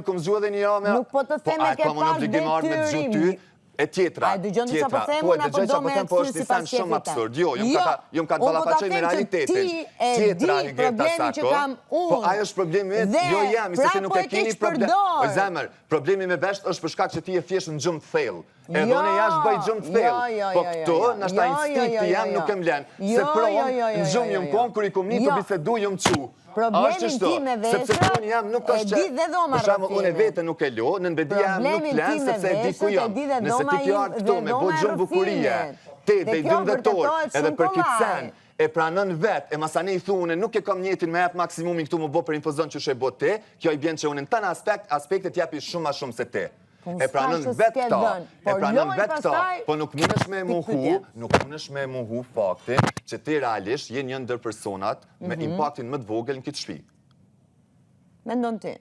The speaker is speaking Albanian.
kom zgjuar edhe një javë. Nuk po të them e ke pas detyrim. E tjetra, A dëgjon që po themun apo do me është një sen shumë absurd. Jo, jom ka të ballafaqoj me realitetin. Tjetra Greta Sako. Po ajo është problemi vetë, jo jam, se ti nuk e keni problem. O zemër, problemi me vesht është për shkak që ti e thjesht në gjumë thellë. E do në jashtë bëj gjumë thellë. Po këto, nashta instinkti jam nuk e mlen. Se pronë, në gjumë jom konë, kur i kom një të bisedu jom qu. Problemin ti me vesha e di dhe dhoma Rafine. Unë e vete nuk e lo, në nbedi jam nuk len, sepse e di ku jam. Nëse ti kjo arë këto me bo gjumë bukurie, te dhe i dëmdëtor, edhe për këtë sen, e pranën vetë, e masane i thunë, nuk e kam njetin me jetë maksimumin këtu më bo për infozon që shë e bo te, kjo i bjen që unë në tanë aspektet jepi shumë ma shumë se te. E pranën vetë këta, po nuk mundesh me muhu faktin që ti realisht je një ndër personat me impaktin më të vogël në këtë shtëpi. Mendon ti?